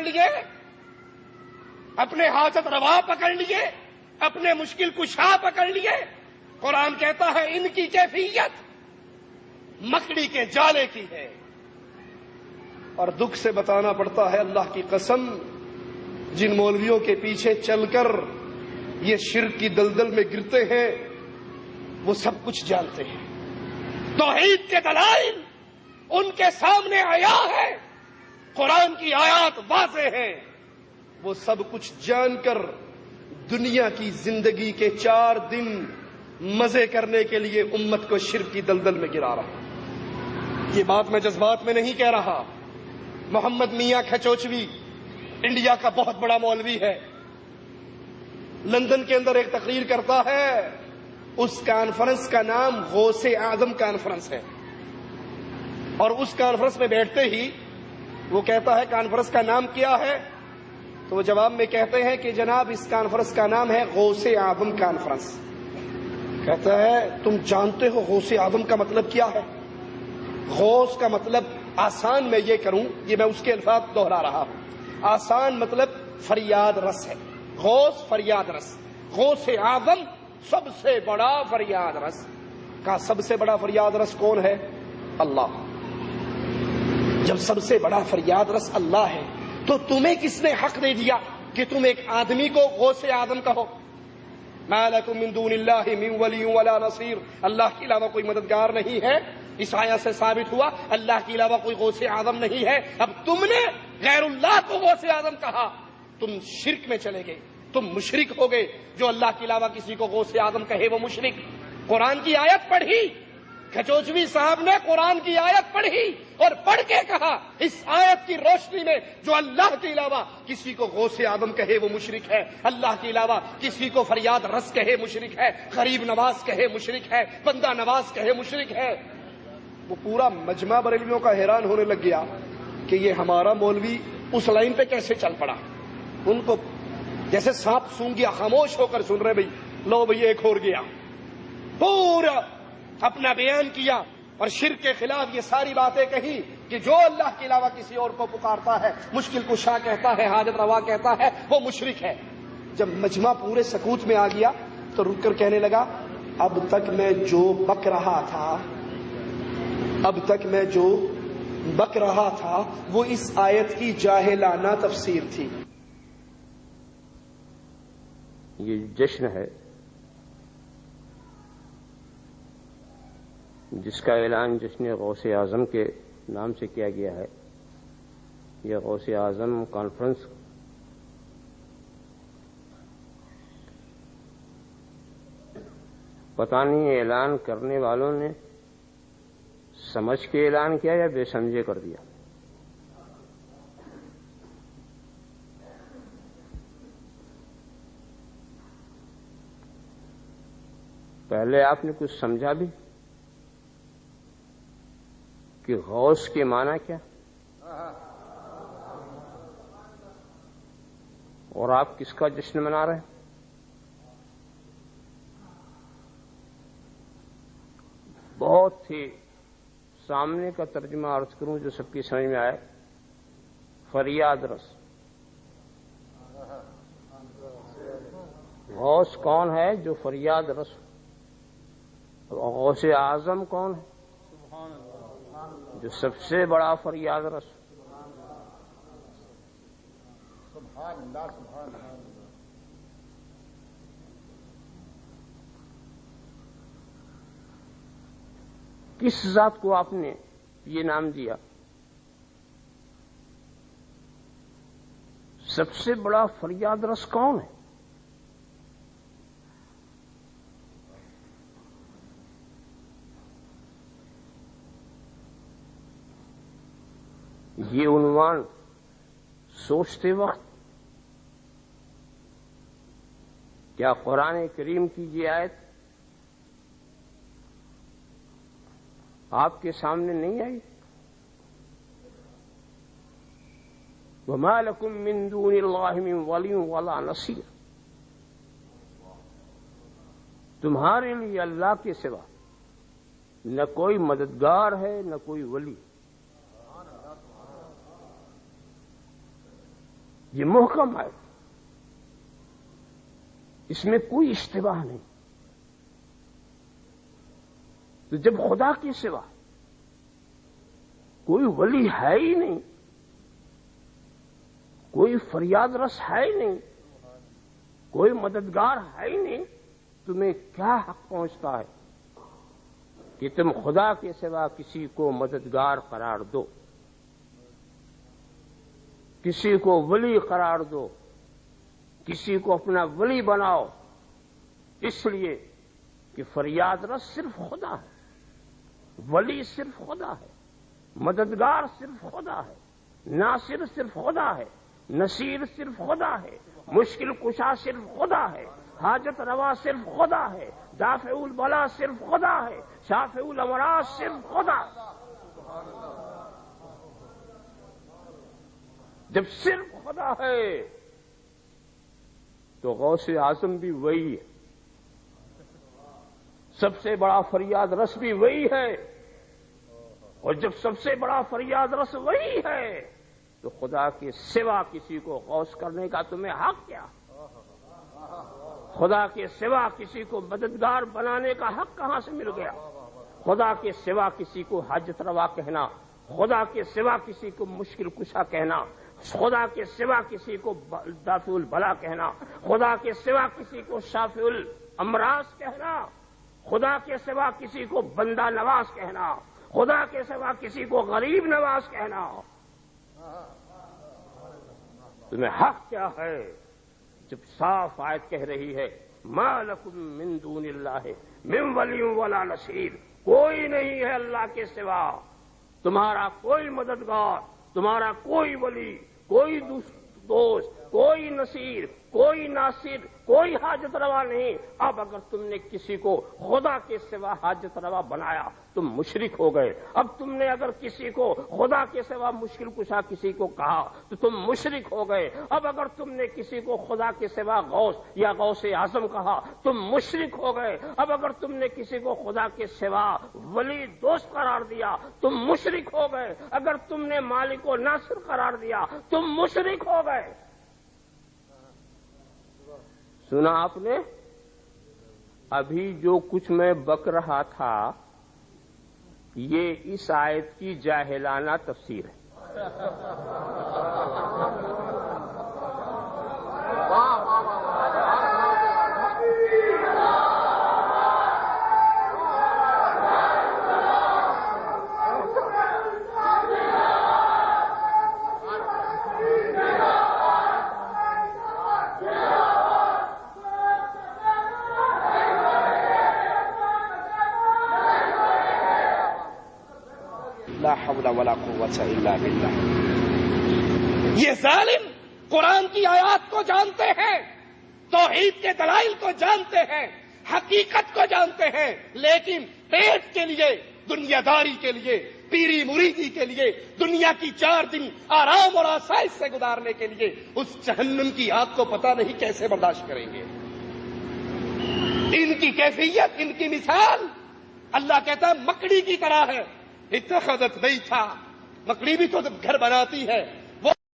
لیے، اپنے حاجت روا پکڑ لیے، اپنے مشکل کشا پکڑ لیے۔ قرآن کہتا ہے ان کی کیفیت مکڑی کے جالے کی ہے۔ اور دکھ سے بتانا پڑتا ہے، اللہ کی قسم، جن مولویوں کے پیچھے چل کر یہ شرک کی دلدل میں گرتے ہیں وہ سب کچھ جانتے ہیں۔ توحید کے دلائل ان کے سامنے آیا ہے، قرآن کی آیات واضح ہیں، وہ سب کچھ جان کر دنیا کی زندگی کے 4 دن مزے کرنے کے لیے امت کو شرک کی دلدل میں گرا رہا۔ یہ بات میں جذبات میں نہیں کہہ رہا۔ محمد میاں کھچوچوی انڈیا کا بہت بڑا مولوی ہے، لندن کے اندر ایک تقریر کرتا ہے، اس کانفرنس کا نام غوث اعظم کانفرنس ہے، اور اس کانفرنس میں بیٹھتے ہی وہ کہتا ہے کانفرنس کا نام کیا ہے؟ تو وہ جواب میں کہتے ہیں کہ جناب اس کانفرنس کا نام ہے غوث اعظم کانفرنس۔ کہتا ہے تم جانتے ہو غوث اعظم کا مطلب کیا ہے؟ غوث کا مطلب آسان میں یہ کروں، یہ میں اس کے الفاظ دہرا رہا ہوں، آسان مطلب فریاد رس ہے، غوث فریاد رس، غوث اعظم سب سے بڑا فریاد رس کا۔ سب سے بڑا فریاد رس کون ہے؟ اللہ۔ جب سب سے بڑا فریاد رس اللہ ہے تو تمہیں کس نے حق دے دیا کہ تم ایک آدمی کو غوث اعظم کہو؟ ما لکم من دون اللہ من ولی ولا نصیر، اللہ کے علاوہ کوئی مددگار نہیں ہے۔ اس آیت سے ثابت ہوا اللہ کے علاوہ کوئی غوث اعظم نہیں ہے۔ اب تم نے غیر اللہ کو غوث اعظم کہا، تم شرک میں چلے گئے، تم مشرک ہو گئے۔ جو اللہ کے علاوہ کسی کو غوث اعظم کہے وہ مشرک۔ قرآن کی آیت پڑھی، کھچوچوی صاحب نے قرآن کی آیت پڑھی اور پڑھ کے کہا اس آیت کی روشنی میں جو اللہ کے علاوہ کسی کو غوث اعظم کہے وہ مشرک ہے، اللہ کے علاوہ کسی کو فریاد رس کہے مشرک ہے، غریب نواز کہے مشرک ہے، بندہ نواز کہے مشرک ہے۔ وہ پورا مجمع بریلویوں کا حیران ہونے لگ گیا کہ یہ ہمارا مولوی اس لائن پہ کیسے چل پڑا۔ ان کو جیسے سانپ سونگ گیا، خاموش ہو کر سن رہے، بھئی لو بھئی ایک اور گیا، پورا اپنا بیان کیا اور شرک کے خلاف یہ ساری باتیں کہی کہ جو اللہ کے علاوہ کسی اور کو پکارتا ہے، مشکل کشا کہتا ہے، حاجت روا کہتا ہے، وہ مشرک ہے۔ جب مجمع پورے سکوت میں آ گیا تو رک کر کہنے لگا اب تک میں جو بک رہا تھا وہ اس آیت کی جاہلانہ تفسیر تھی۔ یہ جشن ہے جس کا اعلان جشن غوث اعظم کے نام سے کیا گیا ہے۔ یہ غوث اعظم کانفرنس پتہ نہیں اعلان کرنے والوں نے سمجھ کے اعلان کیا یا بے سمجھے کر دیا۔ پہلے آپ نے کچھ سمجھا بھی کہ غوث کے معنی کیا، اور آپ کس کا جشن منا رہے ہیں؟ بہت ہی سامنے کا ترجمہ عرض کروں جو سب کی سمجھ میں آئے، فریاد رس۔ غوث کون ہے؟ جو فریاد رس۔ غوث اعظم کون ہے؟ جو سب سے بڑا فریاد رس۔ کس ذات کو آپ نے یہ نام دیا؟ سب سے بڑا فریاد رس کون ہے؟ یہ عنوان سوچتے وقت کیا قرآن کریم کی یہ آیت آپ کے سامنے نہیں آئی؟ وَمَا لَكُم مِّن دُونِ اللَّهِ مِن وَلِيٍّ وَلَا نَصِيرٍ، تمہارے لیے اللہ کے سوا نہ کوئی مددگار ہے نہ کوئی ولی۔ یہ محکم ہے، اس میں کوئی اشتباہ نہیں۔ تو جب خدا کے سوا کوئی ولی ہے ہی نہیں، کوئی فریاد رس ہے ہی نہیں، کوئی مددگار ہے ہی نہیں، تمہیں کیا حق پہنچتا ہے کہ تم خدا کے سوا کسی کو مددگار قرار دو، کسی کو ولی قرار دو، کسی کو اپنا ولی بناؤ؟ اس لیے کہ فریاد رس صرف خدا ہے، ولی صرف خدا ہے، مددگار صرف خدا ہے، ناصر صرف خدا ہے، نصیر صرف خدا ہے، مشکل کشا صرف خدا ہے، حاجت روا صرف خدا ہے، دافع البلا صرف خدا ہے، شافع الامراض صرف خدا ہے۔ جب صرف خدا ہے تو غوث اعظم بھی وہی ہے، سب سے بڑا فریاد رس بھی وہی ہے، اور جب سب سے بڑا فریاد رس وہی ہے تو خدا کے سوا کسی کو غوث کرنے کا تمہیں حق کیا؟ خدا کے سوا کسی کو مددگار بنانے کا حق کہاں سے مل گیا؟ خدا کے سوا کسی کو حاجت روا کہنا، خدا کے سوا کسی کو مشکل کشا کہنا، خدا کے سوا کسی کو دافع البلا کہنا، خدا کے سوا کسی کو شافع الامراض کہنا، خدا کے سوا کسی کو بندہ نواز کہنا، خدا کے سوا کسی کو غریب نواز کہنا، تمہیں حق کیا ہے؟ جب صاف آیت کہہ رہی ہے ما لکم من دون اللہ من ولی ولا نصیر، کوئی نہیں ہے اللہ کے سوا تمہارا کوئی مددگار، تمہارا کوئی ولی، کوئی دوست، کوئی نصیر، کوئی ناصر، کوئی حاجت روا نہیں۔ اب اگر تم نے کسی کو خدا کے سوا حاجت روا بنایا تم مشرک ہو گئے، اب تم نے اگر کسی کو خدا کے سوا مشکل کشا کسی کو کہا تو تم مشرک ہو گئے، اب اگر تم نے کسی کو خدا کے سوا غوث یا غوث اعظم کہا تم مشرک ہو گئے، اب اگر تم نے کسی کو خدا کے سوا ولی دوست قرار دیا تم مشرک ہو گئے، اگر تم نے مالک و ناصر قرار دیا تم مشرک ہو گئے۔ سنا آپ نے؟ ابھی جو کچھ میں بک رہا تھا یہ اس آیت کی جاہلانہ تفسیر ہے۔ لا حول ولا قوت الا باللہ۔ یہ ظالم قرآن کی آیات کو جانتے ہیں، توحید کے دلائل کو جانتے ہیں، حقیقت کو جانتے ہیں، لیکن پیٹ کے لیے، دنیا داری کے لیے، پیری مریدی کے لیے، دنیا کی 4 دن آرام اور آسائش سے گزارنے کے لیے اس جہنم کی آگ کو پتہ نہیں کیسے برداشت کریں گے۔ ان کی کیفیت، ان کی مثال اللہ کہتا ہے مکڑی کی طرح ہے۔ اتخذت بیٹھا، مکڑی بھی تو گھر بناتی ہے،